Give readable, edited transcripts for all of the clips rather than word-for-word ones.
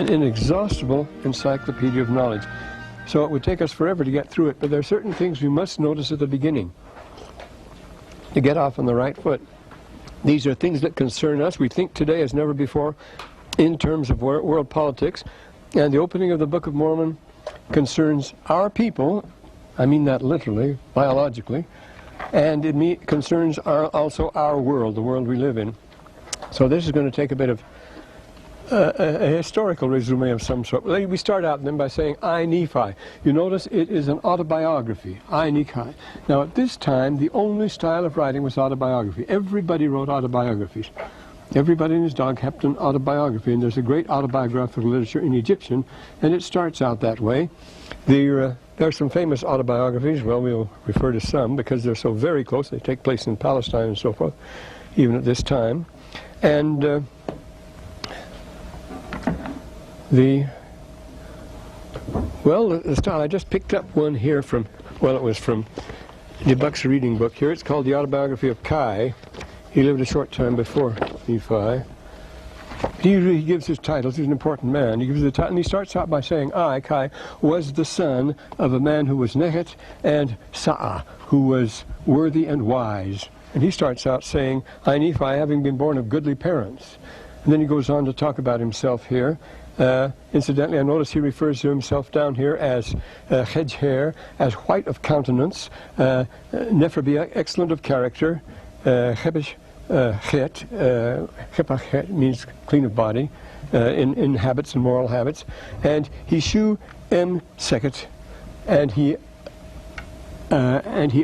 an inexhaustible encyclopedia of knowledge. So it would take us forever to get through it, but there are certain things we must notice at the beginning to get off on the right foot. These are things that concern us. We think today as never before in terms of world politics, and the opening of the Book of Mormon concerns our people. I mean that literally, biologically, and it concerns also our world, the world we live in. So this is going to take a bit of a historical resume of some sort. We start out then by saying, I, Nephi. You notice it is an autobiography, I, Nephi. Now at this time, the only style of writing was autobiography. Everybody wrote autobiographies. Everybody and his dog kept an autobiography, and there's a great autobiographical literature in Egyptian, and it starts out that way. There are some famous autobiographies. Well, we'll refer to some because they're so very close. They take place in Palestine and so forth, even at this time. And the style, I just picked up one here from, well, it was from DeBuck's reading book here. It's called The Autobiography of Kai. He lived a short time before Nephi. He gives his titles. He's an important man. He gives the title, and he starts out by saying, I, Kai, was the son of a man who was Nehet and Sa'ah, who was worthy and wise. And he starts out saying, I, Nephi, having been born of goodly parents. And then he goes on to talk about himself here. Incidentally, I notice he refers to himself down here as hedge hair, as white of countenance, Nephi, excellent of character, Chepesh Chet means clean of body, in habits and moral habits, and he shu em seket, and he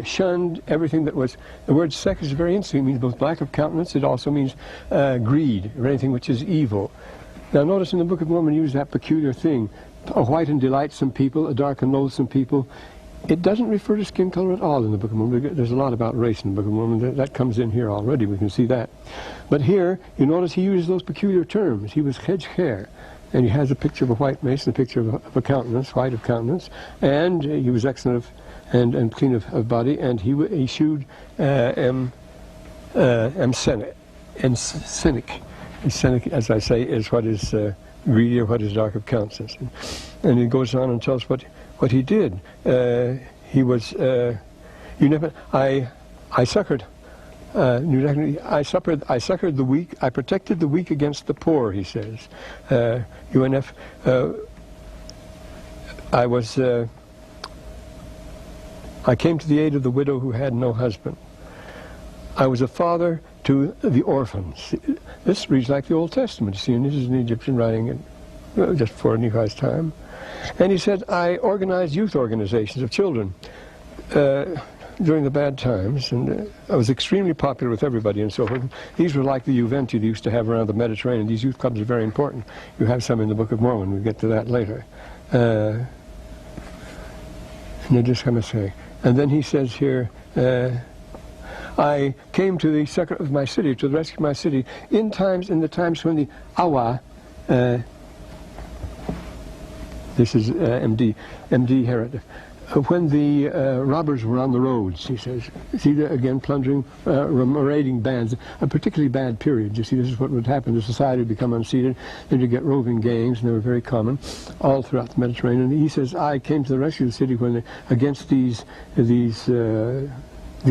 shunned everything that was. The word sek is very interesting. It means both black of countenance. It also means greed, or anything which is evil. Now notice in the Book of Mormon use that peculiar thing, a white and delightsome people, a dark and loathsome people. It doesn't refer to skin color at all in the Book of Mormon. There's a lot about race in the Book of Mormon. That comes in here already. We can see that. But here, you notice he uses those peculiar terms. He was hedge hair, and he has a picture of a white mace and a picture of a countenance, white of countenance, and he was excellent and clean of body, and he shewed cynic. And cynic, as I say, is what is greedy or what is dark of countenance. And he goes on and tells what he did. He was, I succored the weak, I protected the weak against the poor, he says. UNF, I came to the aid of the widow who had no husband. I was a father to the orphans. This reads like the Old Testament. See, and this is an Egyptian writing just before Nephi's time. And he said, I organized youth organizations of children during the bad times, and I was extremely popular with everybody and so forth. These were like the Juventi they used to have around the Mediterranean. These youth clubs are very important. You have some in the Book of Mormon. We'll get to that later. And then he says here, I came to the succor of my city, to the rescue of my city, in the times when the Awa, this is MD Herod, when the robbers were on the roads, he says. See, again, plundering, raiding bands, a particularly bad period. You see, this is what would happen. The society would become unseated, then you get roving gangs, and they were very common all throughout the Mediterranean. And he says, I came to the rescue of the city when against these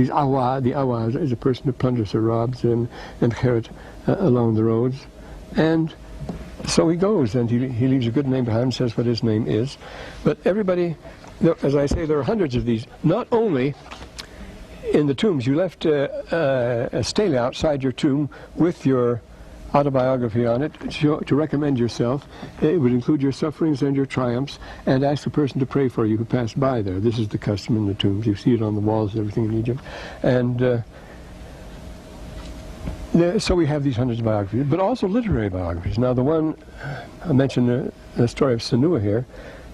awa. The awa is a person who plunders or robs, and Herod along the roads. And so he goes, and he leaves a good name behind him, says what his name is. But everybody, as I say, there are hundreds of these. Not only in the tombs. You left a stele outside your tomb with your autobiography on it to recommend yourself. It would include your sufferings and your triumphs, and ask the person to pray for you who passed by there. This is the custom in the tombs. You see it on the walls and everything in Egypt. And so we have these hundreds of biographies, but also literary biographies. Now the one, I mentioned the story of Sinuhe here,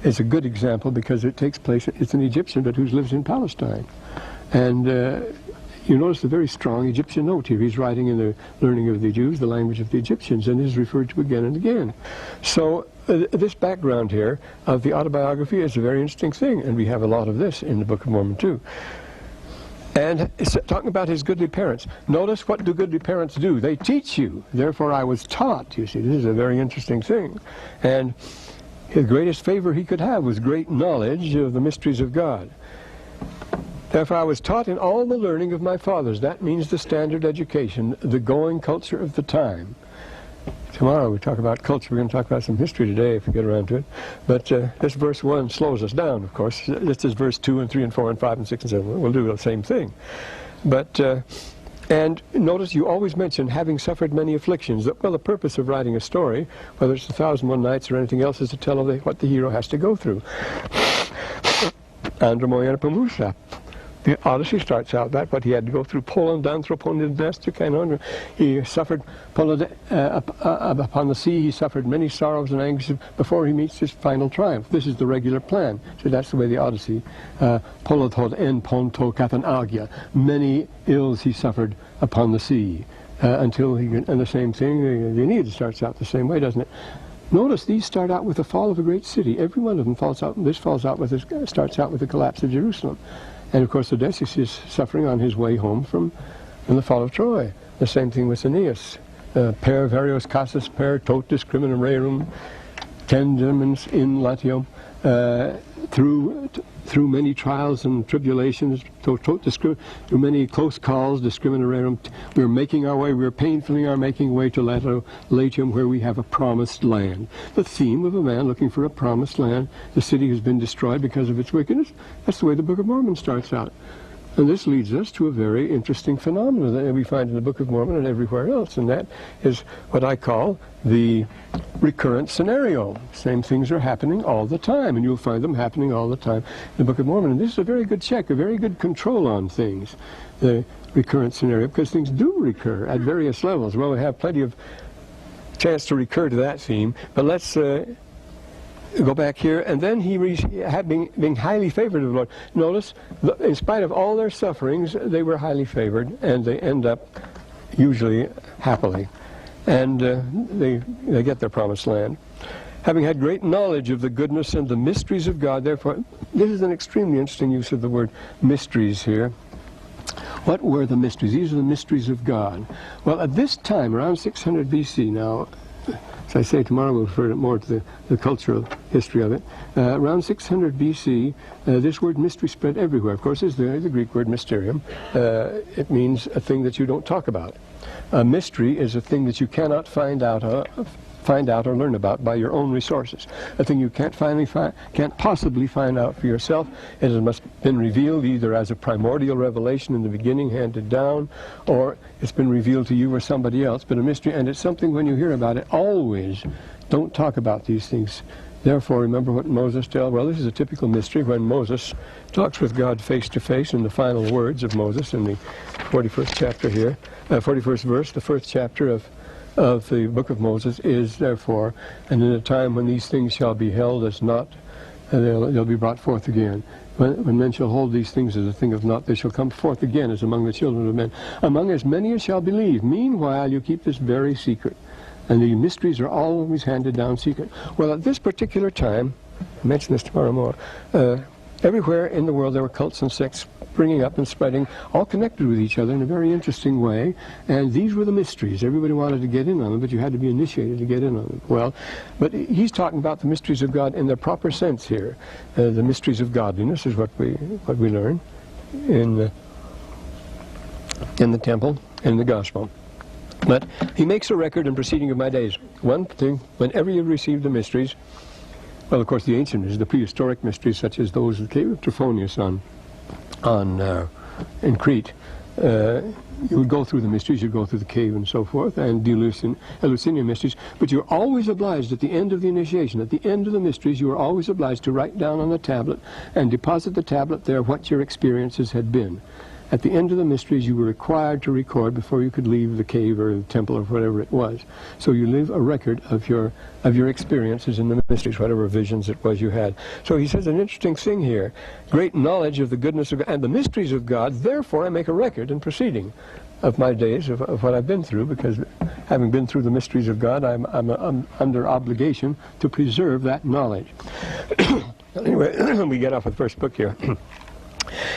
is a good example because it takes place, it's an Egyptian but who lives in Palestine. And you notice the very strong Egyptian note here. He's writing in the learning of the Jews, the language of the Egyptians, and is referred to again and again. So this background here of the autobiography is a very interesting thing, and we have a lot of this in the Book of Mormon too. And it's talking about his goodly parents. Notice, what do goodly parents do? They teach you. Therefore I was taught. You see, this is a very interesting thing. And his greatest favor he could have was great knowledge of the mysteries of God. Therefore I was taught in all the learning of my fathers. That means the standard education, the going culture of the time. Tomorrow we talk about culture. We're going to talk about some history today if we get around to it. But this verse 1 slows us down, of course. This is verse 2 and 3 and 4 and 5 and 6 and 7. We'll do the same thing. But, and notice you always mention having suffered many afflictions. Well, the purpose of writing a story, whether it's 1001 Nights or anything else, is to tell of what the hero has to go through. Andromoyana Pamusa. The Odyssey starts out that what he had to go through. Poland, he suffered upon the sea. He suffered many sorrows and anguishes before he meets his final triumph. This is the regular plan. So that's the way the Odyssey. Polodhod en ponto kathanagya. Many ills he suffered upon the sea until he. And the same thing. The Aeneid starts out the same way, doesn't it? Notice these start out with the fall of a great city. Every one of them falls out. This starts out with the collapse of Jerusalem. And of course Odysseus is suffering on his way home from the fall of Troy. The same thing with Aeneas. Per varios casus per tot discriminum rerum tendens in latio. Through many trials and tribulations, through many close calls, discriminum rerum, we are making our way, we are painfully making way to Latium, where we have a promised land. The theme of a man looking for a promised land. The city has been destroyed because of its wickedness. That's the way the Book of Mormon starts out. And this leads us to a very interesting phenomenon that we find in the Book of Mormon and everywhere else, and that is what I call the recurrent scenario. Same things are happening all the time, and you'll find them happening all the time in the Book of Mormon. And this is a very good check, a very good control on things, the recurrent scenario, because things do recur at various levels. Well, we have plenty of chance to recur to that theme, but let's go back here, and then being highly favored of the Lord. Notice, in spite of all their sufferings, they were highly favored, and they end up usually happily, and they get their promised land. Having had great knowledge of the goodness and the mysteries of God, therefore, this is an extremely interesting use of the word mysteries here. What were the mysteries? These are the mysteries of God. Well, at this time, around 600 BC, now, as I say, tomorrow we'll refer more to the cultural history of it. Around 600 BC, this word mystery spread everywhere. Of course, it's the Greek word mysterium. It means a thing that you don't talk about. A mystery is a thing that you cannot find out or learn about by your own resources. A thing you can't possibly find out for yourself. It must have been revealed either as a primordial revelation in the beginning, handed down, or it's been revealed to you or somebody else. But a mystery, and it's something when you hear about it, always don't talk about these things. Therefore, remember what Moses tells. Well, this is a typical mystery when Moses talks with God face to face in the final words of Moses in the 41st chapter here, 41st verse, the first chapter of the book of Moses is, therefore, and in a time when these things shall be held as naught, they'll be brought forth again. When men shall hold these things as a thing of naught, they shall come forth again as among the children of men, among as many as shall believe. Meanwhile, you keep this very secret. And the mysteries are always handed down secret. Well, at this particular time, I'll mention this tomorrow more, everywhere in the world there were cults and sects springing up and spreading, all connected with each other in a very interesting way. And these were the mysteries. Everybody wanted to get in on them, but you had to be initiated to get in on them. Well, but he's talking about the mysteries of God in their proper sense here. The mysteries of godliness is what we learn in the temple, in the gospel. But he makes a record in proceeding of my days. One thing, whenever you receive the mysteries, well, of course, the ancient mysteries, the prehistoric mysteries, such as those of the cave of Trophonius in Crete, you would go through the mysteries, you'd go through the cave and so forth, and the Eleusinian mysteries, but you're always obliged at the end of the initiation, at the end of the mysteries, you are always obliged to write down on the tablet and deposit the tablet there what your experiences had been. At the end of the mysteries, you were required to record before you could leave the cave or the temple or whatever it was. So you leave a record of your experiences in the mysteries, whatever visions it was you had. So he says an interesting thing here. Great knowledge of the goodness of God and the mysteries of God. Therefore, I make a record in proceeding of my days, of what I've been through, because having been through the mysteries of God, I'm under obligation to preserve that knowledge. Anyway, we get off with the first book here.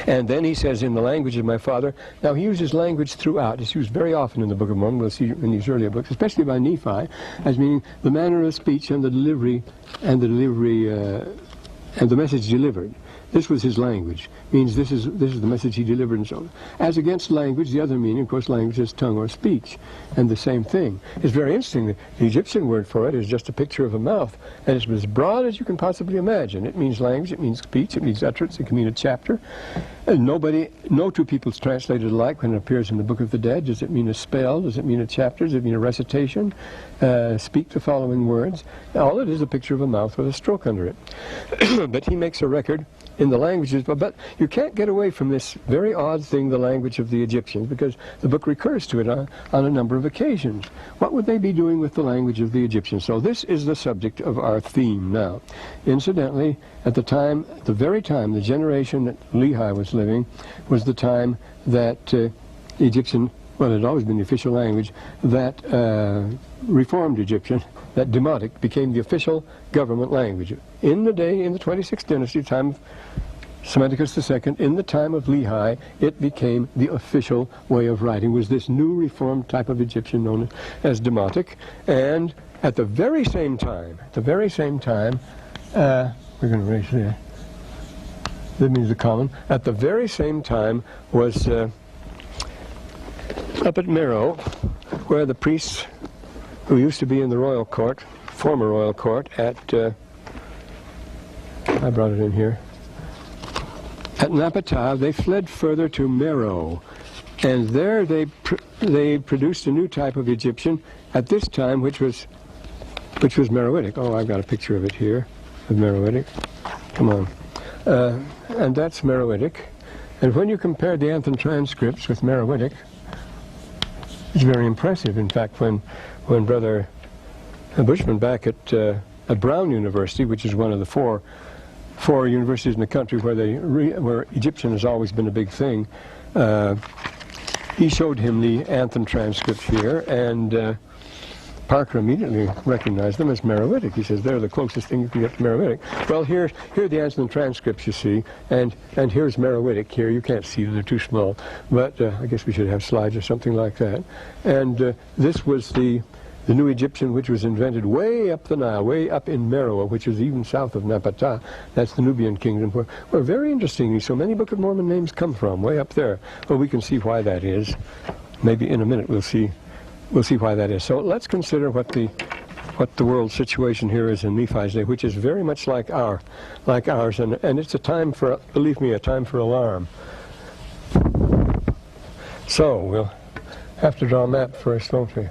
And then he says, in the language of my father. Now he uses language throughout. It's used very often in the Book of Mormon. We'll see in these earlier books, especially by Nephi, as meaning the manner of speech and the delivery and the message delivered. This was his language. Means this is the message he delivered and so on. As against language, the other meaning, of course, language is tongue or speech. And the same thing. It's very interesting. The Egyptian word for it is just a picture of a mouth. And it's as broad as you can possibly imagine. It means language, it means speech, it means utterance, it can mean a chapter. And no two peoples translated alike when it appears in the Book of the Dead. Does it mean a spell? Does it mean a chapter? Does it mean a recitation? Speak the following words. All it is a picture of a mouth with a stroke under it. But he makes a record in the languages, but you can't get away from this very odd thing, the language of the Egyptians, because the book recurs to it on a number of occasions. What would they be doing with the language of the Egyptians? So this is the subject of our theme now. Incidentally, at the very time, the generation that Lehi was living was the time that Egyptian, well, it had always been the official language, that Reformed Egyptian, that Demotic, became the official government language. In the 26th dynasty, time of Psammetichus II, in the time of Lehi, it became the official way of writing, was this new Reformed type of Egyptian known as Demotic. And at the very same time, we're going to erase there. That means the common. At the very same time was up at Meroe, where the priests who used to be in the royal court, former royal court at, I brought it in here, at Napata, they fled further to Meroe, and there they produced a new type of Egyptian at this time, which was Meroitic. Oh, I've got a picture of it here, of Meroitic. Come on. And that's Meroitic. And when you compare the Anthem transcripts with Meroitic, it's very impressive. In fact, when Brother Bushman back at Brown University, which is one of the four universities in the country where Egyptian has always been a big thing, he showed him the Anthem transcripts here, and Parker immediately recognized them as Meroitic. He says, they're the closest thing you can get to Meroitic. Well, here are the Anthem transcripts, you see, and here's Meroitic here. You can't see them, they're too small, but I guess we should have slides or something like that. And this was the new Egyptian, which was invented way up the Nile, way up in Meroe, which is even south of Napata. That's the Nubian kingdom, where very interestingly so many Book of Mormon names come from, way up there. Well, we can see why that is. Maybe in a minute we'll see why that is. So let's consider what the world situation here is in Nephi's day, which is very much like ours, and it's a time for, believe me, a time for alarm. So we'll have to draw a map first, won't we?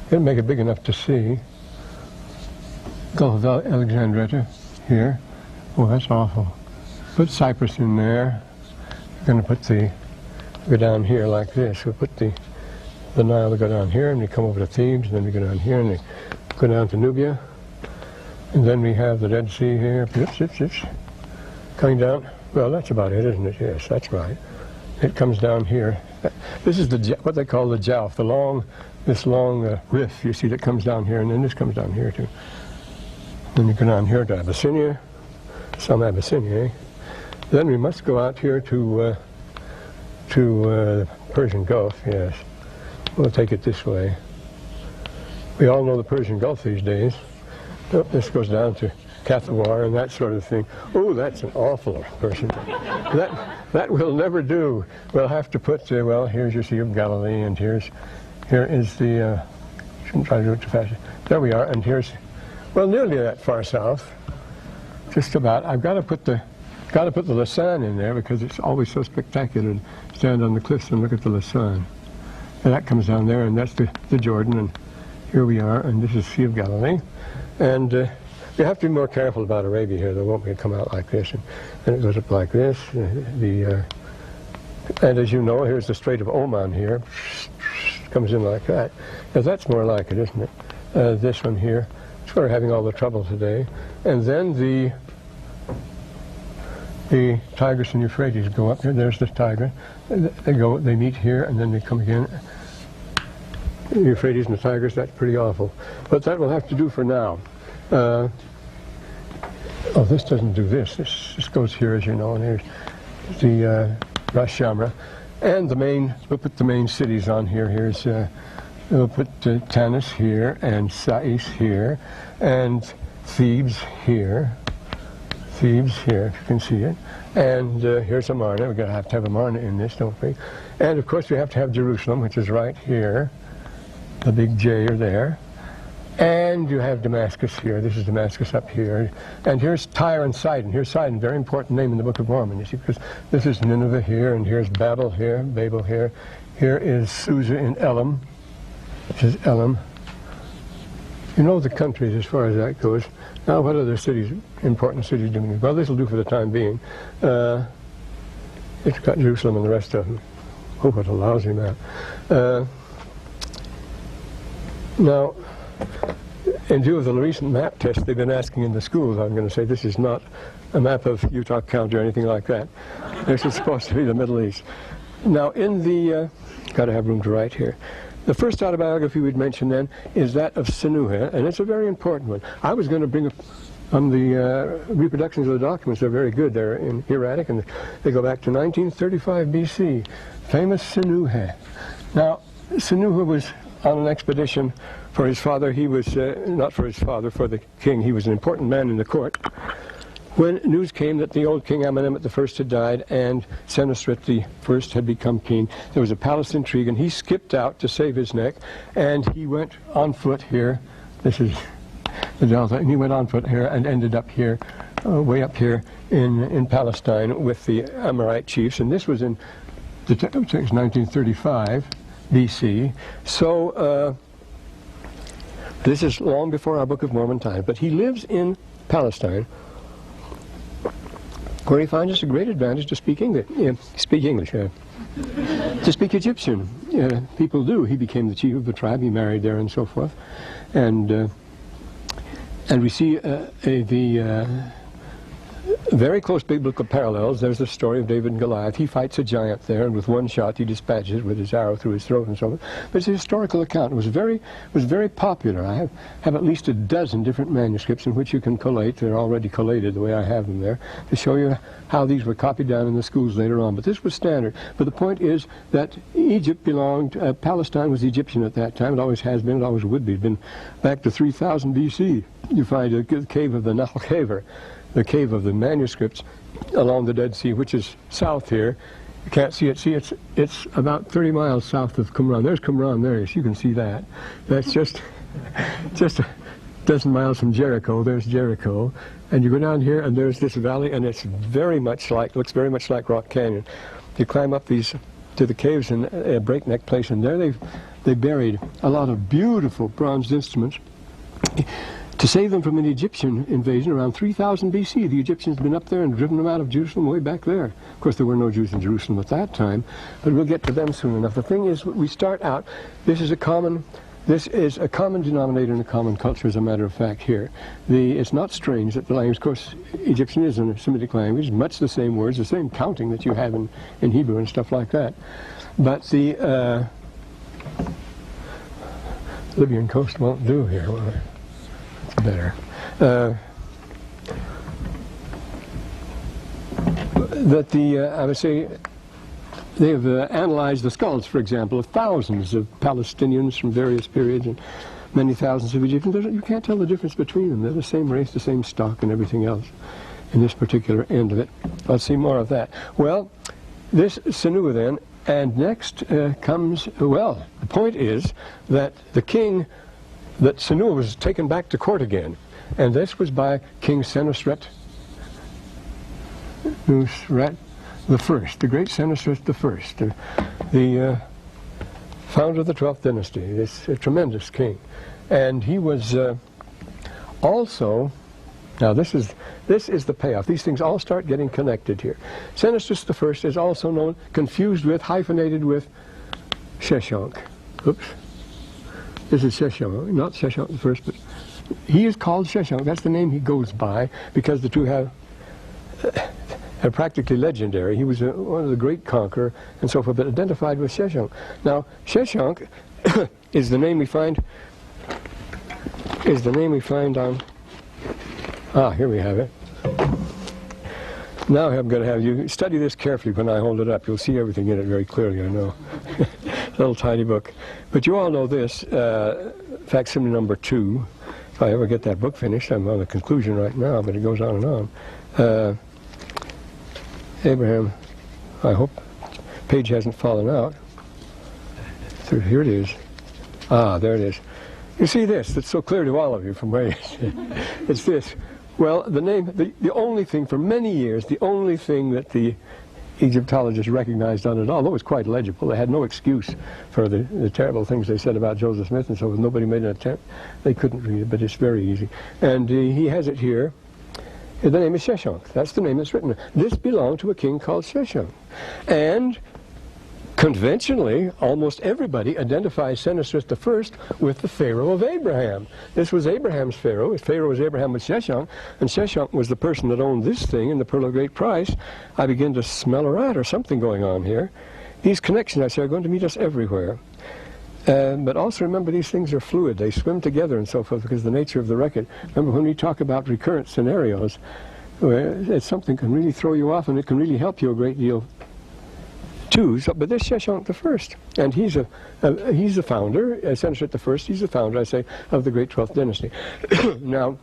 Gotta make it big enough to see. Gulf of Alexandria here. Oh, that's awful. Put Cyprus in there. We're going to put go down here like this. We'll put the Nile will go down here, and we come over to Thebes, and then we go down here, and we go down to Nubia. And then we have the Dead Sea here. Oops. Coming down. Well, that's about it, isn't it? Yes, that's right. It comes down here. This is what they call the Jowf, this long riff, you see, that comes down here, and then this comes down here, too. Then you go down here to Abyssinia, some Abyssinia. Then we must go out here to the Persian Gulf, yes. We'll take it this way. We all know the Persian Gulf these days. Oh, this goes down to Kathawar and that sort of thing. Oh, that's an awful person. That will never do. We'll have to put, well, here's your Sea of Galilee, and here is the, shouldn't try to do it too fast. There we are, and here's, well, nearly that far south. Just about. I've got to put the Lausanne in there because it's always so spectacular to stand on the cliffs and look at the Lausanne. And that comes down there, and that's the Jordan, and here we are, and this is Sea of Galilee. And you have to be more careful about Arabia here, though, won't we? Come out like this, and it goes up like this. And as you know, here's the Strait of Oman here. Comes in like that. Now that's more like it, isn't it? This one here. It's where we're having all the trouble today. And then the Tigris and Euphrates go up here. There's the Tigris. They meet here, and then they come again. The Euphrates and the Tigris, that's pretty awful. But that will have to do for now. Oh, this doesn't do this. This goes here, as you know, and Rosh Hashanah. And we'll put the main cities on here. We'll put Tanis here, and Sais here, and Thebes here. Thebes here, if you can see it. And here's Amarna. We're going to have Amarna in this, don't we? And of course we have to have Jerusalem, which is right here. The big J are there. And you have Damascus here. This is Damascus up here. And here's Tyre and Sidon. Here's Sidon, very important name in the Book of Mormon, you see, because this is Nineveh here, and here's Babel here. Here is Susa in Elam. This is Elam. You know the countries as far as that goes. Now, what other cities, important cities do we need? Well, this will do for the time being. It's got Jerusalem and the rest of them. Oh, what a lousy map. Now, in view of the recent map test they've been asking in the schools, I'm going to say this is not a map of Utah County or anything like that. This is supposed to be the Middle East. Now, in the, got to have room to write here. The first autobiography we'd mention then is that of Sinuhe, and it's a very important one. I was going to bring up on the reproductions of the documents. They're very good. They're in hieratic, and they go back to 1935 BC. Famous Sinuhe. Now, Sinuhe was on an expedition for his father. He was, not for his father, for the king. He was an important man in the court. When news came that the old king Amenemhet I had died and Senusret I had become king, there was a palace intrigue, and he skipped out to save his neck, and he went on foot here. This is the Delta, and he went on foot here and ended up here, way up here in Palestine with the Amorite chiefs, and this was in 1935 BC. So this is long before our Book of Mormon times, but he lives in Palestine, where he finds it's a great advantage to speak English. To speak Egyptian. People do. He became the chief of the tribe. He married there and so forth. And we see the very close biblical parallels. There's the story of David and Goliath. He fights a giant there, and with one shot he dispatches it with his arrow through his throat and so forth. But it's a historical account. It was very popular. I have at least a dozen different manuscripts in which you can collate. They're already collated the way I have them there, to show you how these were copied down in the schools later on. But this was standard. But the point is that Egypt belonged, Palestine was Egyptian at that time. It always has been. It always would be. It's been back to 3000 BC. You find a cave of the Nahal Caver, the cave of the manuscripts along the Dead Sea, which is south here. You can't see it. See, it's about 30 miles south of Qumran. There's Qumran there, yes, you can see that. That's just a dozen miles from Jericho. There's Jericho. And you go down here, and there's this valley, and it's very much like, looks very much like Rock Canyon. You climb up these to the caves in a breakneck place, and there they buried a lot of beautiful bronze instruments to save them from an Egyptian invasion around 3000 BC. The Egyptians had been up there and driven them out of Jerusalem way back there. Of course, there were no Jews in Jerusalem at that time, but we'll get to them soon enough. The thing is, we start out, this is a common denominator in a common culture, as a matter of fact, here. It's not strange that the language, of course, Egyptian is a Semitic language, much the same words, the same counting that you have in Hebrew and stuff like that. But the Libyan coast won't do here, will it? Better. I would say they have analyzed the skulls, for example, of thousands of Palestinians from various periods and many thousands of Egyptians. You can't tell the difference between them. They're the same race, the same stock, and everything else in this particular end of it. I'll see more of that. Well, this Sinuhe then, and next comes, well, the point is that the king, that Sinuhe was taken back to court again, and this was by King Senusret the First, the great Senusret the First, the founder of the 12th dynasty. This a tremendous king, and he was also. Now this is the payoff. These things all start getting connected here. Senusret the First is also known, confused with, hyphenated with, Sheshonq. Oops. This is Sheshonq, not Sheshonq the First, but he is called Sheshonq. That's the name he goes by, because the two are practically legendary. He was one of the great conqueror and so forth, but identified with Sheshonq. Now, Sheshonq is the name we find on. Here we have it. Now I'm going to have you study this carefully when I hold it up. You'll see everything in it very clearly, I know. Little tiny book. But you all know this, facsimile number 2. If I ever get that book finished, I'm on the conclusion right now, but it goes on and on. Abraham, I hope page hasn't fallen out. So here it is. Ah, there it is. You see this, that's so clear to all of you from where it's this. Well, the name, the only thing for many years, the only thing that the Egyptologists recognized on it, although it was quite legible, they had no excuse for the terrible things they said about Joseph Smith and so forth. Nobody made an attempt. They couldn't read it, but it's very easy. And he has it here. The name is Sheshonq. That's the name that's written. This belonged to a king called Sheshonq. And conventionally, almost everybody identifies Senusret I with the Pharaoh of Abraham. This was Abraham's Pharaoh. His Pharaoh was Abraham with Sheshonq, and Sheshonq was the person that owned this thing in the Pearl of Great Price. I begin to smell a rat or something going on here. These connections, I say, are going to meet us everywhere. But also remember, these things are fluid. They swim together and so forth because of the nature of the record. Remember, when we talk about recurrent scenarios, where something can really throw you off and it can really help you a great deal too. So, but this Sheshonq I, and he's the founder, Senusret I, he's the founder, I say, of the great 12th dynasty. Now,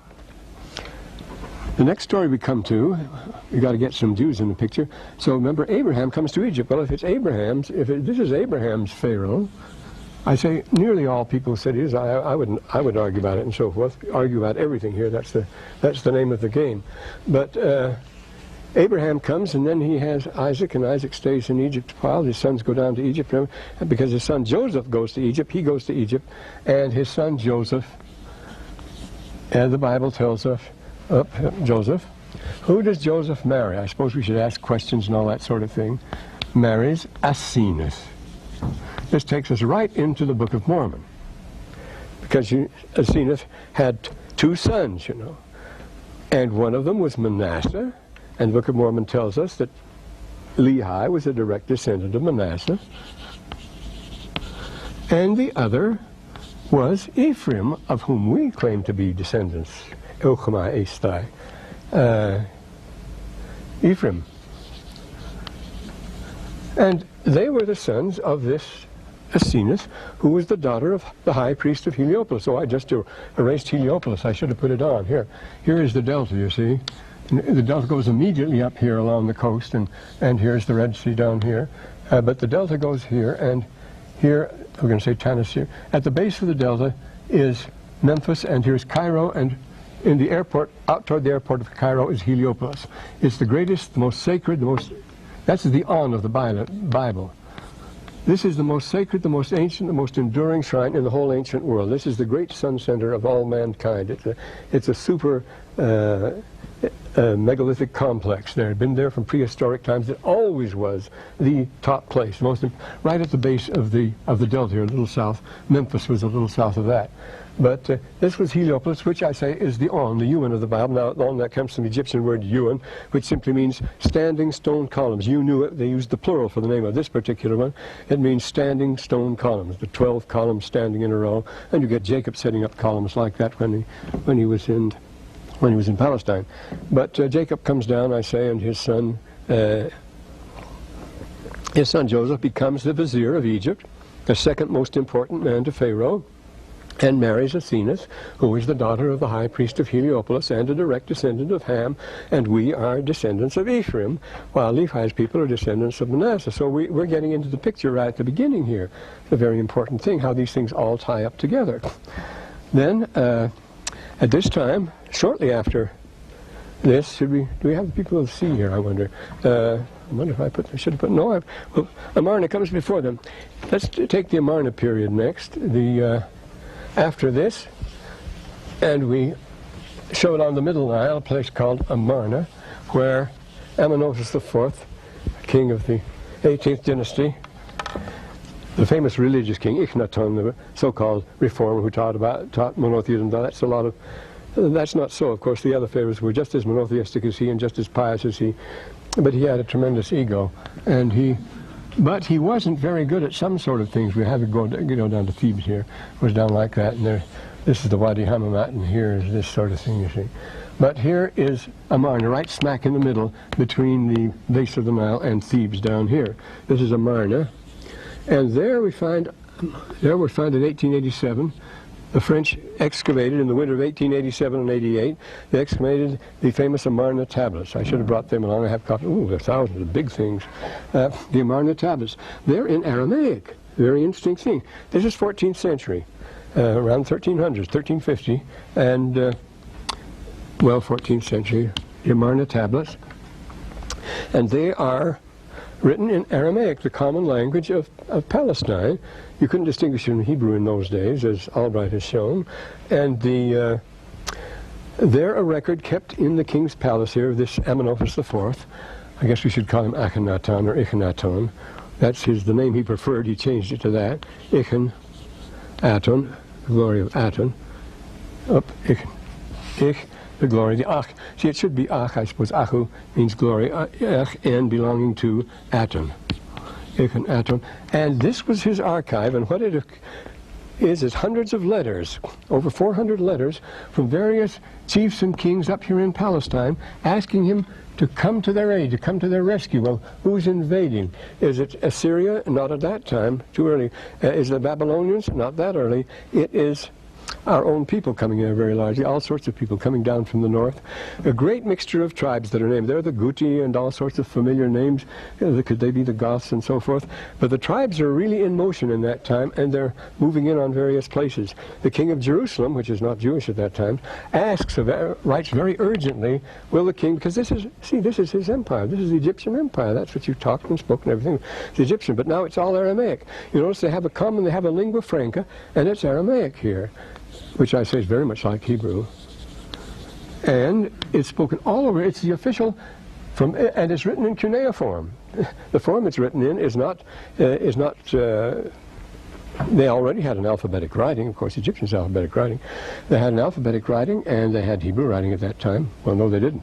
the next story we come to, we got to get some Jews in the picture. So remember, Abraham comes to Egypt. Well, if it's Abraham's, this is Abraham's Pharaoh, I say nearly all people said it is. I would argue about it and so forth. Argue about everything here. That's the name of the game. But Abraham comes, and then he has Isaac, and Isaac stays in Egypt a while. His sons go down to Egypt, and because his son Joseph goes to Egypt, he goes to Egypt, and his son Joseph, and the Bible tells us, Joseph, who does Joseph marry? I suppose we should ask questions and all that sort of thing. Marries Asenath. This takes us right into the Book of Mormon, because Asenath had 2 sons, you know, and one of them was Manasseh. And the Book of Mormon tells us that Lehi was a direct descendant of Manasseh. And the other was Ephraim, of whom we claim to be descendants. Elchemai Estai. Ephraim. And they were the sons of this Asenath, who was the daughter of the high priest of Heliopolis. So I just erased Heliopolis. I should have put it on. Here is the delta, you see. The delta goes immediately up here along the coast, and here's the Red Sea down here. But the delta goes here, and here, we're going to say Tanis here. At the base of the delta is Memphis, and here's Cairo, and in the airport, out toward the airport of Cairo, is Heliopolis. It's the greatest, the most sacred, that's the on of the Bible. This is the most sacred, the most ancient, the most enduring shrine in the whole ancient world. This is the great sun center of all mankind. It's a super megalithic complex there. It had been there from prehistoric times. It always was the top place, right at the base of the delta here, a little south. Memphis was a little south of that. But this was Heliopolis, which I say is the Yuan of the Bible. Now, on that comes from the Egyptian word Yuan, which simply means standing stone columns. You knew it. They used the plural for the name of this particular one. It means standing stone columns, the 12 columns standing in a row. And you get Jacob setting up columns like that when he was in Palestine. But Jacob comes down, I say, and his son Joseph becomes the vizier of Egypt, the second most important man to Pharaoh, and marries Asenath, who is the daughter of the high priest of Heliopolis and a direct descendant of Ham, and we are descendants of Ephraim, while Lehi's people are descendants of Manasseh. So we're getting into the picture right at the beginning here. It's a very important thing, how these things all tie up together. Then, at this time, shortly after this, do we have the people of the sea here, I wonder? I wonder if I should have put, no, well, Amarna comes before them. Let's take the Amarna period next, after this, and we show it on the Middle Nile, a place called Amarna, where Amenophis IV, king of the 18th dynasty, the famous religious king, Ikhnaton, the so-called reformer who taught monotheism. That's not so. Of course, the other pharaohs were just as monotheistic as he and just as pious as he, but he had a tremendous ego, but he wasn't very good at some sort of things. We have to go down to Thebes here. It was down like that, and this is the Wadi Hammamat, and here is this sort of thing, you see. But here is Amarna, right smack in the middle between the base of the Nile and Thebes down here. This is Amarna. And there we find in 1887, the French excavated in the winter of 1887 and 88, they excavated the famous Amarna tablets. I should have brought them along. I have copies. Ooh, there are thousands of big things. The Amarna tablets. They're in Aramaic. Very interesting thing. This is 14th century, around 1300s, 1350, and, well, 14th century, the Amarna tablets. And they are written in Aramaic, the common language of Palestine. You couldn't distinguish it from Hebrew in those days, as Albright has shown. And they're a record kept in the king's palace here of this Amenophis IV. I guess we should call him Akhenaton or Ikhenaton. That's the name he preferred. He changed it to that. Ikhen, Aton, the glory of Aton. Ich, the glory, the Ach. See, it should be Ach, I suppose. Achu means glory. Ech, and belonging to Aton. Ikhen, Aton. And this was his archive, and what it is hundreds of letters, over 400 letters, from various chiefs and kings up here in Palestine, asking him to come to their aid, to come to their rescue. Well, who's invading? Is it Assyria? Not at that time, too early. Is it the Babylonians? Not that early. It is our own people coming in very largely, all sorts of people coming down from the north. A great mixture of tribes that are named. They're the Guti and all sorts of familiar names. Could they be the Goths and so forth? But the tribes are really in motion in that time, and they're moving in on various places. The king of Jerusalem, which is not Jewish at that time, writes very urgently, will the king, because this is his empire. This is the Egyptian empire. That's what you talked and spoke and everything. It's Egyptian, but now it's all Aramaic. You notice they have a lingua franca, and it's Aramaic here, which I say is very much like Hebrew. And it's spoken all over. It's the official, and it's written in cuneiform. The form it's written in is not, they already had an alphabetic writing. Of course, Egyptians alphabetic writing. They had an alphabetic writing, and they had Hebrew writing at that time. Well, no, they didn't.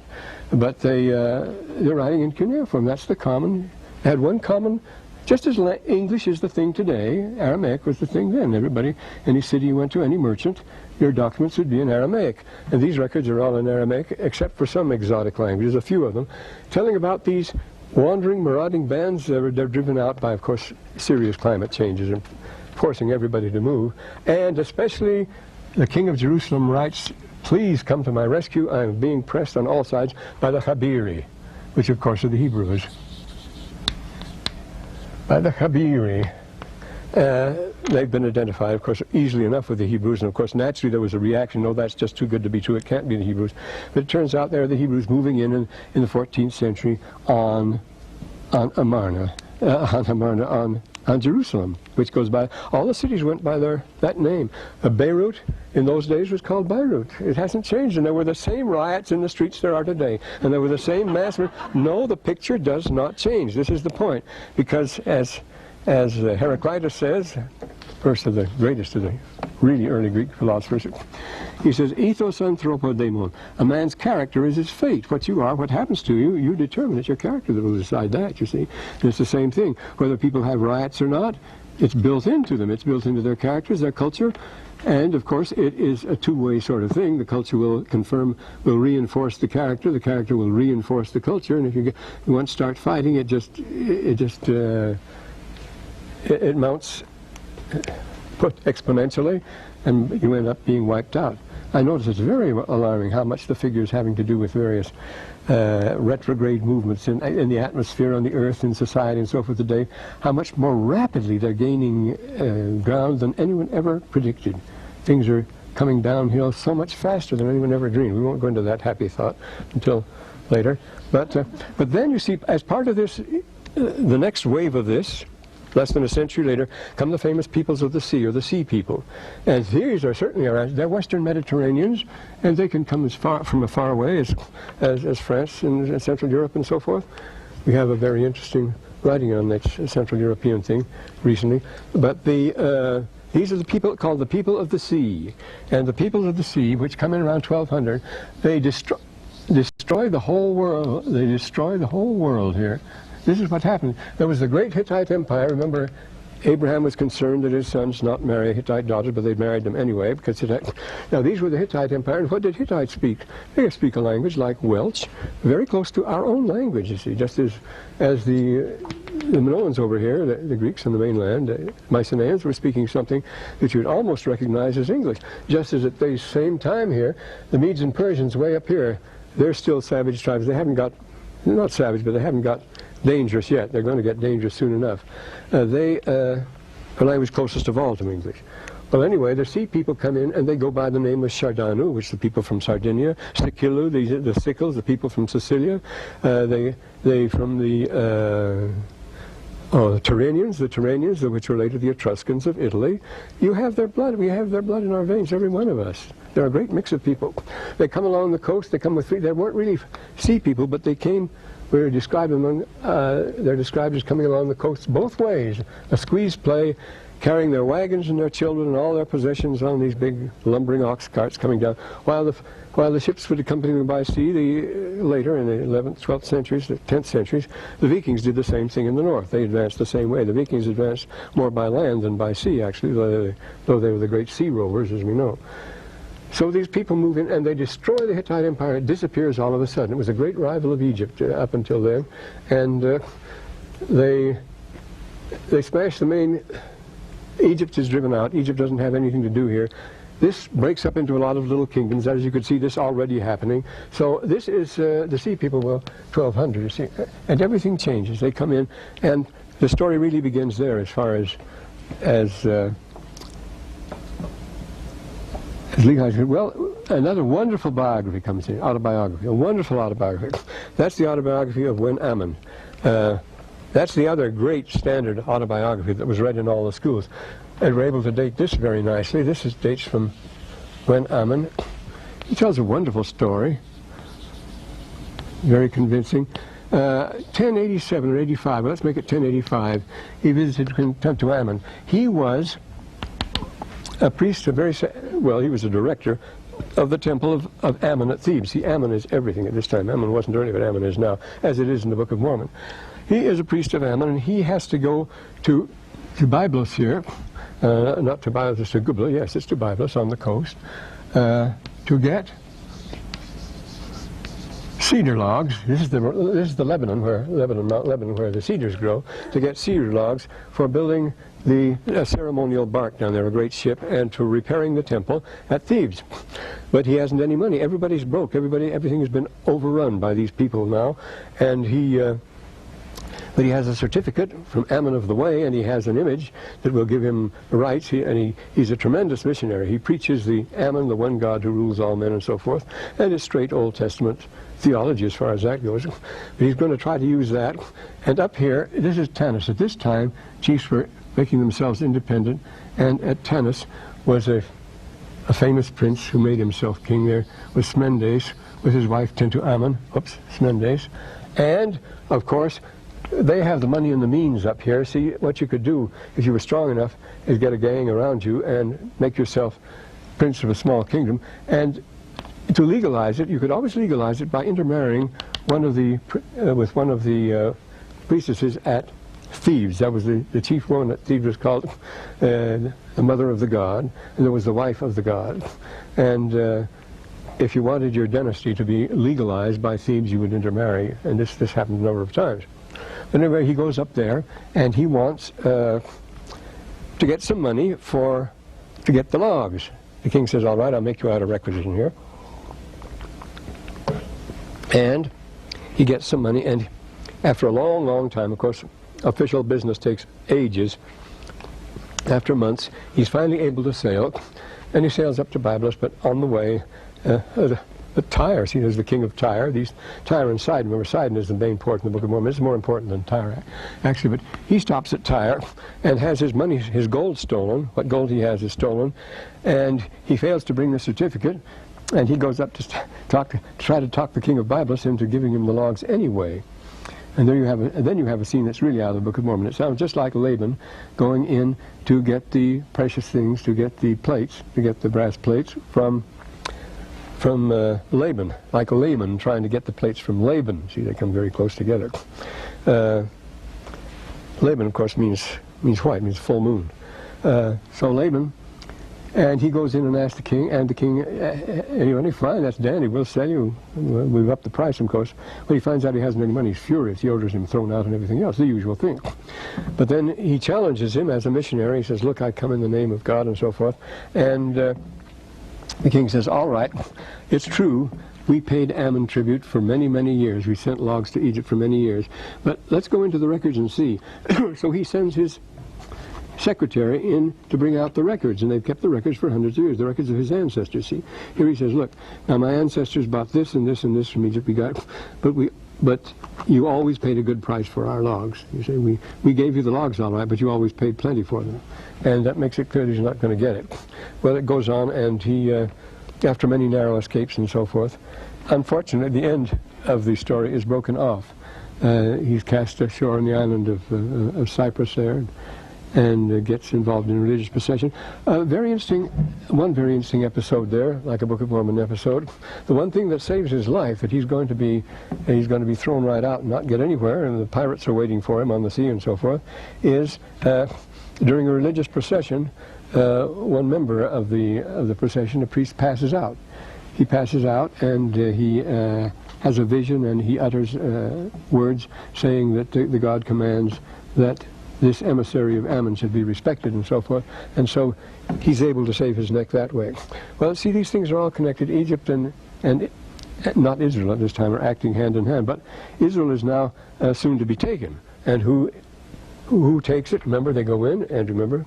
But they're writing in cuneiform. That's the common, they had one common. Just as English is the thing today, Aramaic was the thing then. Everybody, any city you went to, any merchant, your documents would be in Aramaic. And these records are all in Aramaic, except for some exotic languages, a few of them, telling about these wandering, marauding bands. They're driven out by, of course, serious climate changes and forcing everybody to move. And especially the king of Jerusalem writes, please come to my rescue. I am being pressed on all sides by the Habiri, which, of course, are the Hebrews. By the Habiri. They've been identified, of course, easily enough with the Hebrews, and of course, naturally there was a reaction, no, that's just too good to be true, it can't be the Hebrews. But it turns out they're the Hebrews moving in the 14th century on Amarna, on Jerusalem, which goes by, all the cities went by that name. Beirut, in those days, was called Beirut. It hasn't changed, and there were the same riots in the streets there are today, and there were the same mass. No, the picture does not change. This is the point, because as Heraclitus says, first of the greatest of the really early Greek philosophers, he says, ethos anthropodemon, a man's character is his fate. What you are, what happens to you, you determine. It's your character that will decide that, you see. And it's the same thing. Whether people have riots or not, it's built into them. It's built into their characters, their culture, and of course it is a two-way sort of thing. The culture will reinforce the character will reinforce the culture, and if you once start fighting, it mounts exponentially, and you end up being wiped out. I notice it's very alarming how much the figures having to do with various retrograde movements in the atmosphere, on the earth, in society, and so forth today, how much more rapidly they're gaining ground than anyone ever predicted. Things are coming downhill so much faster than anyone ever dreamed. We won't go into that happy thought until later. But then you see, as part of this, the next wave of this, less than a century later, come the famous peoples of the sea, or the sea people. And these are certainly, they're Western Mediterraneans, and they can come from as far away as France and Central Europe and so forth. We have a very interesting writing on that Central European thing recently. But these are the people called the people of the sea. And the peoples of the sea, which come in around 1200, they destroy the whole world. They destroy the whole world here. This is what happened. There was the great Hittite Empire. Remember, Abraham was concerned that his sons not marry Hittite daughters, but they married them anyway, because now these were the Hittite Empire, and what did Hittites speak? They speak a language like Welsh, very close to our own language, you see, just as the Minoans over here, the Greeks on the mainland, Mycenaeans, were speaking something that you'd almost recognize as English. Just as at the same time here, the Medes and Persians way up here, they're still savage tribes. They haven't got, not savage, but they haven't got dangerous yet. They're going to get dangerous soon enough. They are language closest of all to English. Well, anyway, the sea people come in, and they go by the name of Shardanu, which is the people from Sardinia. Sikilu, the Sicils, the people from Sicilia. They from the Tyrrhenians, which relate to the Etruscans of Italy. You have their blood. We have their blood in our veins, every one of us. They're a great mix of people. They come along the coast. They come with they weren't really sea people, but they came. They're described as coming along the coast both ways. A squeeze play, carrying their wagons and their children and all their possessions on these big lumbering ox carts coming down, while the ships would accompany them by sea. Later in the 11th, 12th centuries, the 10th centuries, the Vikings did the same thing in the north. They advanced the same way. The Vikings advanced more by land than by sea, actually, though they were the great sea rovers, as we know. So these people move in, and they destroy the Hittite Empire. It disappears all of a sudden. It was a great rival of Egypt up until then, and they smash the main. Egypt is driven out. Egypt doesn't have anything to do here. This breaks up into a lot of little kingdoms. As you could see, this already happening. So this is the sea people, well, 1200, you see, and everything changes. They come in, and the story really begins there as far as well, another wonderful biography comes in, autobiography, a wonderful autobiography. That's the autobiography of Wenamun. That's the other great standard autobiography that was read in all the schools. And we're able to date this very nicely. This dates from Wenamun. He tells a wonderful story, very convincing. 1087 or 85, well, let's make it 1085, he visited Ammon. He was a priest, he was a director of the temple of Ammon at Thebes. See, Ammon is everything at this time. Ammon wasn't early, but Ammon is now, as it is in the Book of Mormon. He is a priest of Ammon, and he has to go to Byblos here, not to Byblos, to Gubla, yes, it's to Byblos on the coast, to get cedar logs. This is the Lebanon, Mount Lebanon, where the cedars grow, to get cedar logs for building the ceremonial bark down there, a great ship, and to repairing the temple at Thebes. But he hasn't any money. Everybody's broke. Everything has been overrun by these people now, and but he has a certificate from Ammon of the Way, and he has an image that will give him rights. He's a tremendous missionary. He preaches the Ammon, the one God who rules all men and so forth, and it's straight Old Testament theology as far as that goes. But he's going to try to use that. And up here, this is Tanis. At this time, chiefs were making themselves independent, and at Tanis was a famous prince who made himself king. There was Smendes with his wife Tintu-Ammon, Smendes, and of course they have the money and the means up here. See, what you could do if you were strong enough is get a gang around you and make yourself prince of a small kingdom. And to legalize it, you could always legalize it by intermarrying with one of the priestesses at Thebes. That was the chief woman at Thebes was called the mother of the god, and there was the wife of the god. And if you wanted your dynasty to be legalized by Thebes, you would intermarry, and this happened a number of times. But anyway, he goes up there, and he wants to get some money to get the logs. The king says, all right, I'll make you out a requisition here. And he gets some money, and after a long, long time, of course, official business takes ages. After months, he's finally able to sail, and he sails up to Byblos, but on the way, Tyre, see, there's the king of Tyre. Tyre and Sidon. Remember, Sidon is the main port in the Book of Mormon. It's more important than Tyre, actually. But he stops at Tyre and has his money, his gold stolen. What gold he has is stolen, and he fails to bring the certificate. And he goes up to try to talk the king of Byblos into giving him the logs anyway. And then you have a scene that's really out of the Book of Mormon. It sounds just like Laban going in to get the precious things, to get the plates, to get the brass plates from Laban, like Laban trying to get the plates from Laban. See, they come very close together. Laban, of course, means means white, means full moon. So Laban, and he goes in and asks the king, and the king, anyway, fine, that's dandy, we'll sell you, we've upped the price, of course. When he finds out he hasn't any money, he's furious, he orders him thrown out and everything else, the usual thing. But then he challenges him as a missionary, he says, look, I come in the name of God and so forth, and the king says, all right, it's true, we paid Ammon tribute for many, many years, we sent logs to Egypt for many years, but let's go into the records and see. So he sends his secretary in to bring out the records, and they've kept the records for hundreds of years, the records of his ancestors. See, here he says, look, now my ancestors bought this and this and this from Egypt, we got, but you always paid a good price for our logs. You say, we gave you the logs all right, but you always paid plenty for them, and that makes it clear he's not going to get it. Well, it goes on, and he, after many narrow escapes and so forth, unfortunately the end of the story is broken off. He's cast ashore on the island of Cyprus there, and gets involved in religious procession. One very interesting episode there, like a Book of Mormon episode. The one thing that saves his life, that he's going to be thrown right out and not get anywhere, and the pirates are waiting for him on the sea and so forth, is during a religious procession, one member of the procession, a priest, passes out. He passes out, and he has a vision, and he utters words saying that the God commands that this emissary of Ammon should be respected and so forth, and so he's able to save his neck that way. Well, see, these things are all connected. Egypt and not Israel at this time are acting hand in hand, but Israel is now soon to be taken. And who takes it? Remember, they go in, and remember,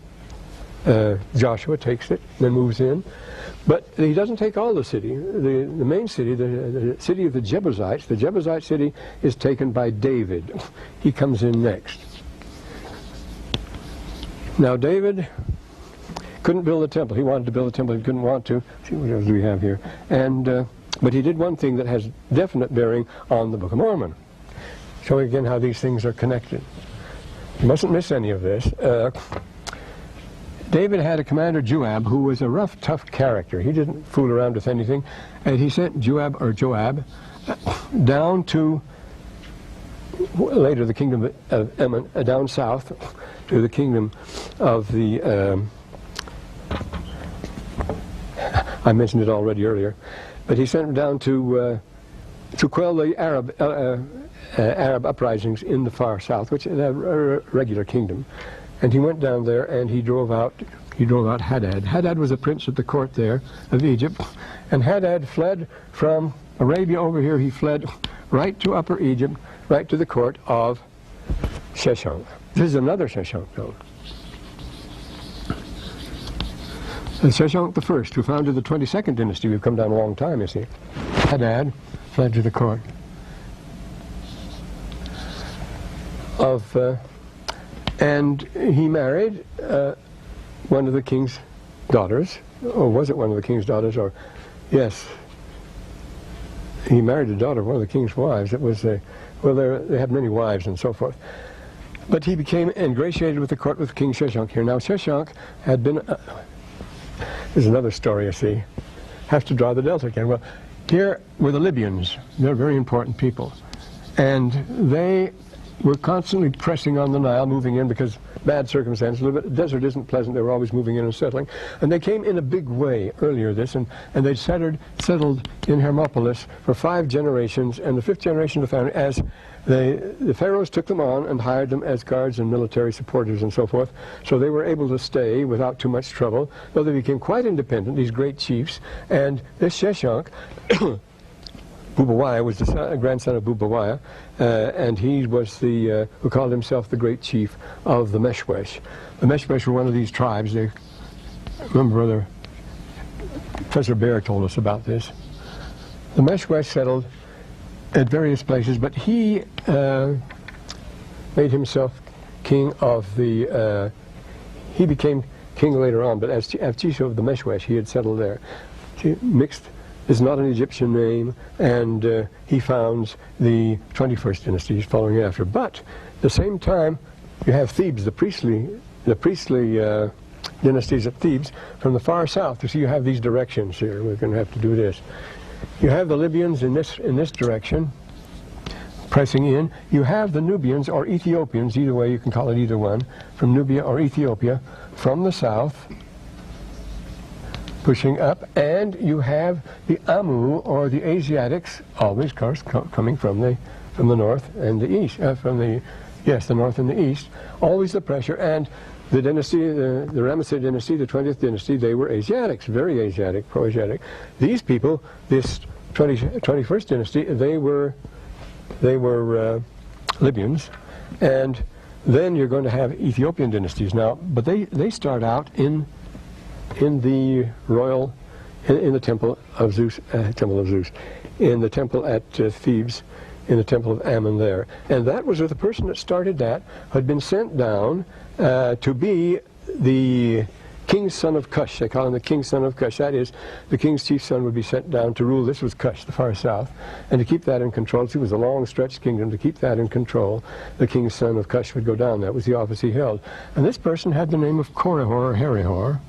Joshua takes it, then moves in. But he doesn't take all the city. The main city, the city of the Jebusites, the Jebusite city is taken by David. He comes in next. Now David couldn't build a temple. He wanted to build a temple, he couldn't want to. See, what else do we have here? And but he did one thing that has definite bearing on the Book of Mormon, showing again how these things are connected. You mustn't miss any of this. David had a commander, Joab, who was a rough, tough character. He didn't fool around with anything, and he sent Joab down to later the kingdom of Ammon, down south to the kingdom of the I mentioned it already earlier, but he sent him down to quell the Arab uprisings in the far south, which is a regular kingdom. And he went down there and he drove out Hadad. Hadad was a prince at the court there of Egypt, and Hadad fled from Arabia over here. He fled right to Upper Egypt, right to the court of Sheshonq. This is another Sheshonq, though. Sheshonq the First, who founded the 22nd dynasty. We've come down a long time, you see. Hadad fled to the court of, and he married one of the king's daughters, or was it one of the king's daughters, or, yes, he married the daughter of one of the king's wives. It was, well, they had many wives and so forth. But he became ingratiated with the court with King Sheshonq here. Now, Sheshonq had been, there's another story, you see. Have to draw the delta again. Well, here were the Libyans. They're very important people. And they were constantly pressing on the Nile, moving in because bad circumstances. The desert isn't pleasant. They were always moving in and settling. And they came in a big way earlier this, and they settled in Hermopolis for 5 generations, and the 5th generation of the family, as the pharaohs took them on and hired them as guards and military supporters and so forth. So they were able to stay without too much trouble, though they became quite independent, these great chiefs. And this Sheshonq, Bubawaya was the grandson of Bubawaya, and he was the who called himself the great chief of the Meshwesh. The Meshwesh were one of these tribes. They, remember, Brother Professor Bear told us about this. The Meshwesh settled at various places, but he made himself king of the. He became king later on, but as chief of the Meshwesh, he had settled there. Mixed. Is not an Egyptian name, and he founds the 21st dynasty. He's following after. But at the same time, you have Thebes, the priestly dynasties of Thebes from the far south. You see, you have these directions here. We're going to have to do this. You have the Libyans in this direction, pressing in. You have the Nubians or Ethiopians, either way you can call it either one, from Nubia or Ethiopia, from the south, pushing up, and you have the Amu or the Asiatics, always, of course, coming from the north and the east, the north and the east, always the pressure. And the dynasty, the Ramesside dynasty, the 20th dynasty, they were Asiatics, very Asiatic, pro-Asiatic. These people, this 21st dynasty, they were Libyans, and then you're going to have Ethiopian dynasties now, but they start out in the royal, in the temple of Zeus, in the temple at Thebes, in the temple of Ammon there. And that was the person that started that had been sent down to be the king's son of Cush. They call him the king's son of Cush. That is, the king's chief son would be sent down to rule. This was Cush, the far south. And to keep that in control, it was a long-stretched kingdom. To keep that in control, the king's son of Cush would go down. That was the office he held. And this person had the name of Korihor or Herihor.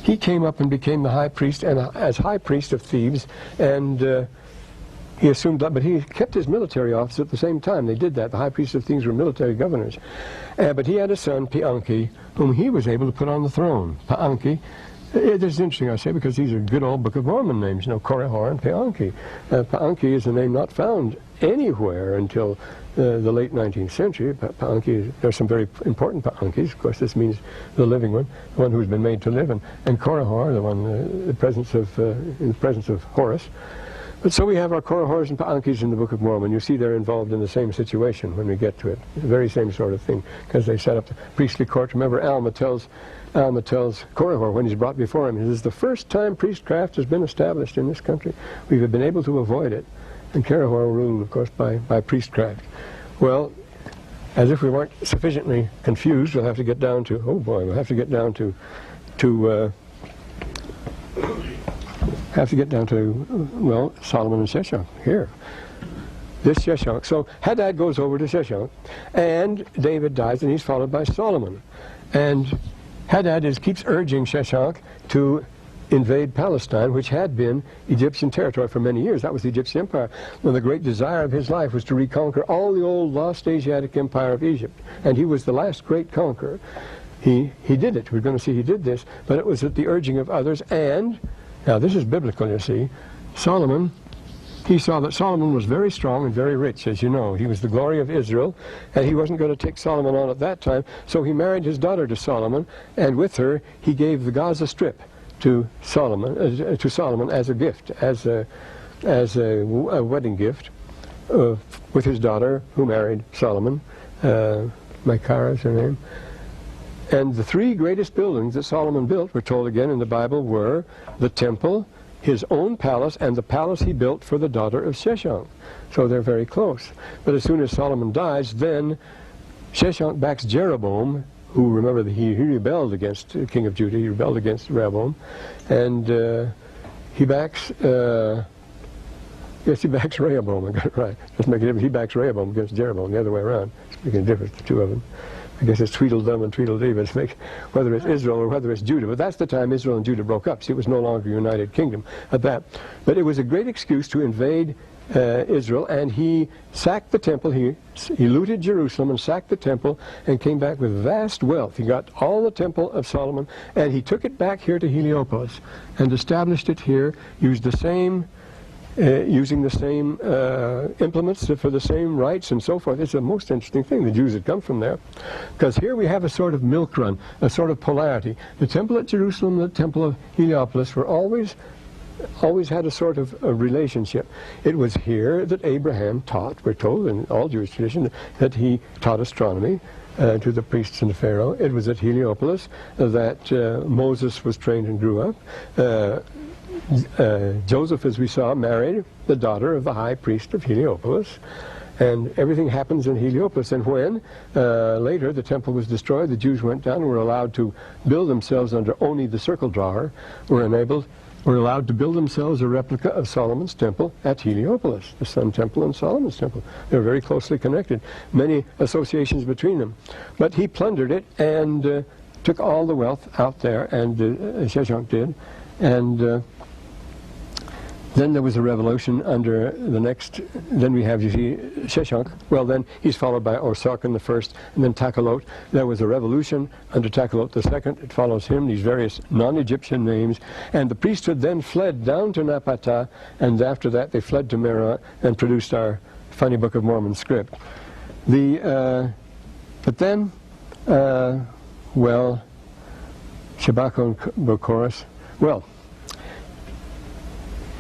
He came up and became the high priest, and as high priest of Thebes, and he assumed that, but he kept his military office at the same time. They did that. The high priests of Thebes were military governors. But he had a son, Pianki, whom he was able to put on the throne. Pianki. This is interesting, I say, because these are good old Book of Mormon names, Korihor and Pianki. Pianki is a name not found anywhere until the late 19th century. Pianki, there's some very important Piankis. Of course, this means the living one, the one who's been made to live, and Korihor, the one in the presence of Horus. But so we have our Korihors and Piankis in the Book of Mormon. You see they're involved in the same situation when we get to it. The very same sort of thing, because they set up the priestly court. Remember, Alma tells Korihor when he's brought before him, this is the first time priestcraft has been established in this country. We've been able to avoid it. And Korihor ruled, of course, by priestcraft. Well, as if we weren't sufficiently confused, we'll have to get down to, well, Solomon and Sheshonq here. This Sheshonq. So Hadad goes over to Sheshonq, and David dies, and he's followed by Solomon. And Hadad keeps urging Sheshonq to invade Palestine, which had been Egyptian territory for many years. That was the Egyptian empire. And the great desire of his life was to reconquer all the old lost Asiatic empire of Egypt. And he was the last great conqueror. He did it. We're going to see he did this, but it was at the urging of others. And now this is biblical, you see. Solomon, he saw that Solomon was very strong and very rich, as you know. He was the glory of Israel, and he wasn't going to take Solomon on at that time. So he married his daughter to Solomon, and with her he gave the Gaza Strip to Solomon as a gift, as a wedding gift, with his daughter who married Solomon. Micaiah is her name. And the three greatest buildings that Solomon built, we're told again in the Bible, were the temple, his own palace, and the palace he built for the daughter of Sheshonq. So they're very close. But as soon as Solomon dies, then Sheshonq backs Jeroboam, who, remember, he rebelled against the king of Judah. He rebelled against Rehoboam. And he backs, he backs Rehoboam. I got it right. Doesn't make a difference. He backs Rehoboam against Jeroboam, the other way around. It's making a difference, the two of them. I guess it's Tweedledum and Tweedledee, but whether it's Israel or whether it's Judah. But that's the time Israel and Judah broke up. See, it was no longer a united kingdom at that. But it was a great excuse to invade Israel, and he sacked the temple. He looted Jerusalem and sacked the temple and came back with vast wealth. He got all the temple of Solomon, and he took it back here to Heliopolis and established it here, used the same using the same implements for the same rites and so forth. It's a most interesting thing, the Jews that come from there. Because here we have a sort of milk run, a sort of polarity. The temple at Jerusalem and the temple of Heliopolis were always had a sort of a relationship. It was here that Abraham taught, we're told in all Jewish tradition, that he taught astronomy to the priests and the Pharaoh. It was at Heliopolis that Moses was trained and grew up. Joseph, as we saw, married the daughter of the high priest of Heliopolis, and everything happens in Heliopolis. And when later the temple was destroyed, the Jews went down and were allowed to build themselves under Oni the circle drawer, were allowed to build themselves a replica of Solomon's temple at Heliopolis, the Sun Temple and Solomon's temple. They were very closely connected, many associations between them. But he plundered it and took all the wealth out there, and Sheshonq did, and Then there was a revolution under the next, then we have, you see, Sheshonq. Well, then he's followed by Osarkon the first, and then Takalot. There was a revolution under Takalot the second. It follows him, these various non-Egyptian names. And the priesthood then fled down to Napata, and after that they fled to Merah and produced our funny Book of Mormon script. But then, well, Shabako and Bokoros, well,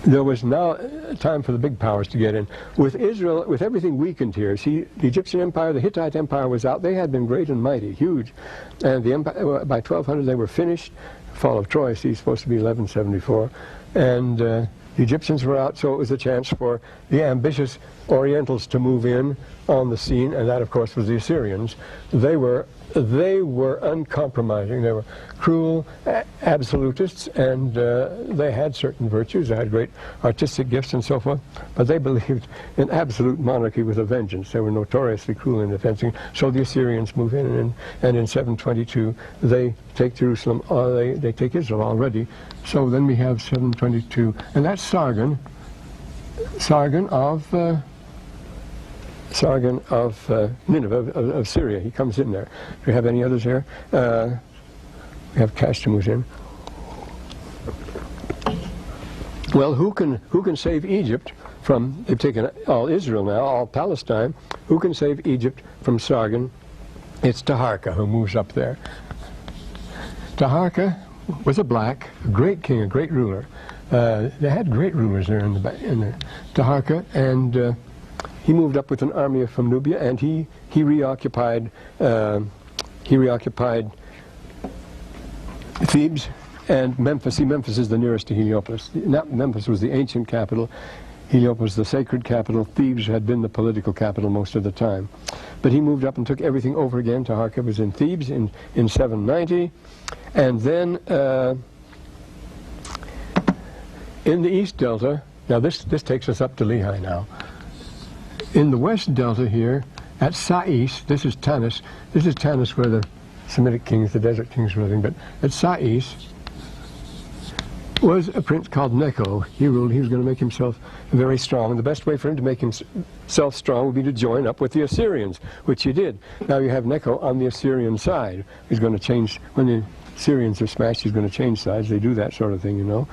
there was now time for the big powers to get in. With Israel, with everything weakened here, see, the Egyptian Empire, the Hittite Empire was out. They had been great and mighty, huge. And the empire, by 1200 they were finished. Fall of Troy, see, supposed to be 1174. And the Egyptians were out, so it was a chance for the ambitious Orientals to move in on the scene, and that, of course, was the Assyrians. They were uncompromising. They were cruel absolutists, and they had certain virtues. They had great artistic gifts and so forth, but they believed in absolute monarchy with a vengeance. They were notoriously cruel and offensive. So the Assyrians move in, and in 722 they take Jerusalem. They take Israel already. So then we have 722, and that's Sargon of Nineveh, of Syria. He comes in there. Do we have any others here? We have Kashtumu's in. Well, who can save Egypt from, they've taken all Israel now, all Palestine. Who can save Egypt from Sargon? It's Taharka who moves up there. Taharka was a great king, a great ruler. They had great rulers there in the Taharka, and he moved up with an army from Nubia, and he reoccupied Thebes and Memphis. See, Memphis is the nearest to Heliopolis. Memphis was the ancient capital. Heliopolis was the sacred capital. Thebes had been the political capital most of the time. But he moved up and took everything over again. Taharka was in Thebes in 790. And then in the East Delta, now this takes us up to Lehi now. In the West Delta here, at Sais, this is Tanis where the Semitic kings, the desert kings were living, but at Sais was a prince called Necho. He ruled. He was going to make himself very strong, and the best way for him to make himself strong would be to join up with the Assyrians, which he did. Now you have Necho on the Assyrian side. He's going to change, when the Assyrians are smashed, he's going to change sides. They do that sort of thing, you know.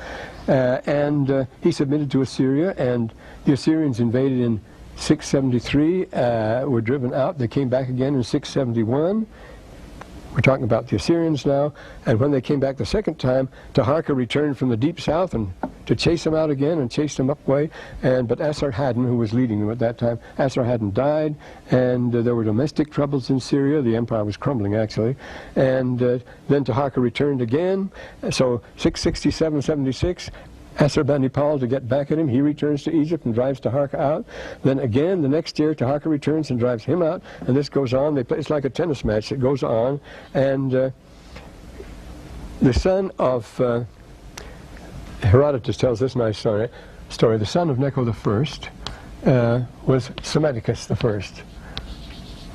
And he submitted to Assyria, and the Assyrians invaded in 673, were driven out. They came back again in 671. We're talking about the Assyrians now. And when they came back the second time, Taharka returned from the deep south and to chase them out again and chase them upway. But Esarhaddon, who was leading them at that time, Esarhaddon died, and there were domestic troubles in Syria. The empire was crumbling, actually. And then Taharka returned again. So 667, 76. Assurbanipal to get back at him. He returns to Egypt and drives Taharka out. Then again, the next year, Taharka returns and drives him out. And this goes on. They play, it's like a tennis match. It goes on. And the son of Herodotus tells this nice story. The son of Necho I was Psammetichus I.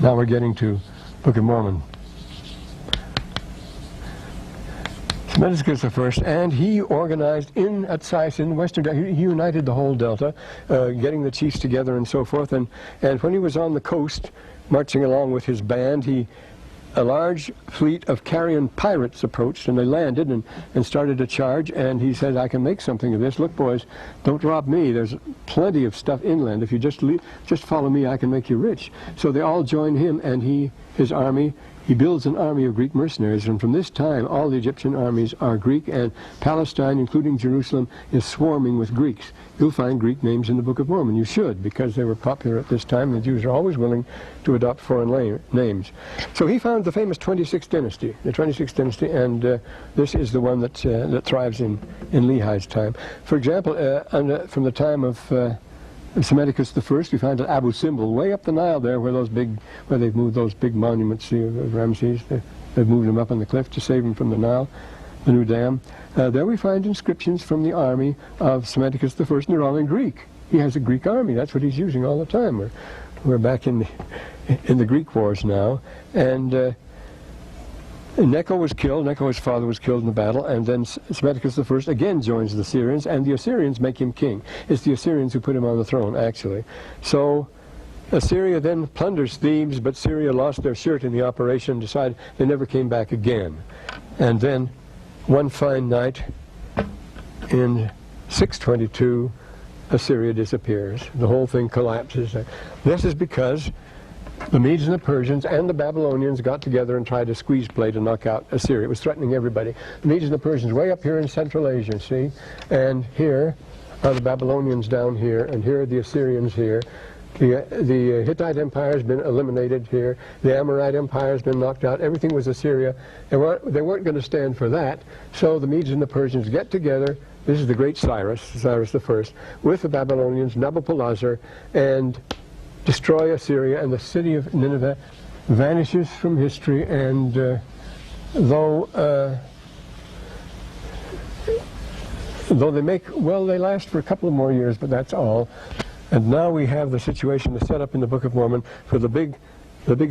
Now we're getting to Book of Mormon. Psammetichus I, and he organized at Sais in Western Delta. He united the whole Delta, getting the chiefs together and so forth. And when he was on the coast, marching along with his band, a large fleet of Carian pirates approached, and they landed and started to charge. And he said, "I can make something of this. Look, boys, don't rob me. There's plenty of stuff inland. If you just follow me, I can make you rich." So they all join him, and his army. He builds an army of Greek mercenaries, and from this time all the Egyptian armies are Greek, and Palestine, including Jerusalem, is swarming with Greeks. You'll find Greek names in the Book of Mormon. You should, because they were popular at this time. The Jews are always willing to adopt foreign names. So he found the famous 26th dynasty, and this is the one that thrives in Lehi's time. For example, from the time of Psammetichus I, we find at Abu Simbel, way up the Nile there, where they've moved those big monuments of Ramses. They've moved them up on the cliff to save them from the Nile, the new dam. There we find inscriptions from the army of Psammetichus I, and they're all in Greek. He has a Greek army. That's what he's using all the time. We're back in the Greek wars now, and Necho was killed. Necho, his father, was killed in the battle, and then Psammetichus I again joins the Assyrians, and the Assyrians make him king. It's the Assyrians who put him on the throne, actually. So Assyria then plunders Thebes, but Syria lost their shirt in the operation, decided they never came back again. And then one fine night in 622, Assyria disappears. The whole thing collapses. This is because the Medes and the Persians and the Babylonians got together and tried to squeeze play to knock out Assyria. It was threatening everybody. The Medes and the Persians way up here in Central Asia, see? And here are the Babylonians down here, and here are the Assyrians here. The Hittite Empire has been eliminated here. The Amorite Empire has been knocked out. Everything was Assyria. They weren't going to stand for that. So the Medes and the Persians get together. This is the great Cyrus I, with the Babylonians, Nabopolassar, and destroy Assyria, and the city of Nineveh vanishes from history. And though they last for a couple of more years, but that's all. And now we have the situation to set up in the Book of Mormon for the big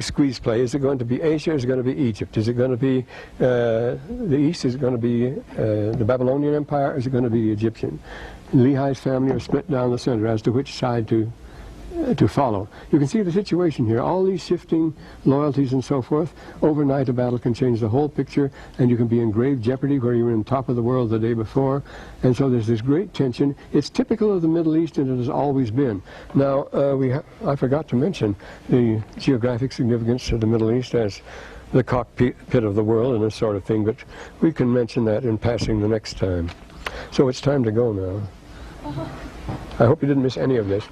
squeeze play. Is it going to be Asia? Is it going to be Egypt? Is it going to be the East? Is it going to be the Babylonian Empire? Or is it going to be the Egyptian? Lehi's family are split down the center as to which side to follow. You can see the situation here. All these shifting loyalties and so forth. Overnight a battle can change the whole picture, and you can be in grave jeopardy where you were on top of the world the day before. And so there's this great tension. It's typical of the Middle East, and it has always been. Now, I forgot to mention the geographic significance of the Middle East as the cockpit of the world and this sort of thing, but we can mention that in passing the next time. So it's time to go now. I hope you didn't miss any of this.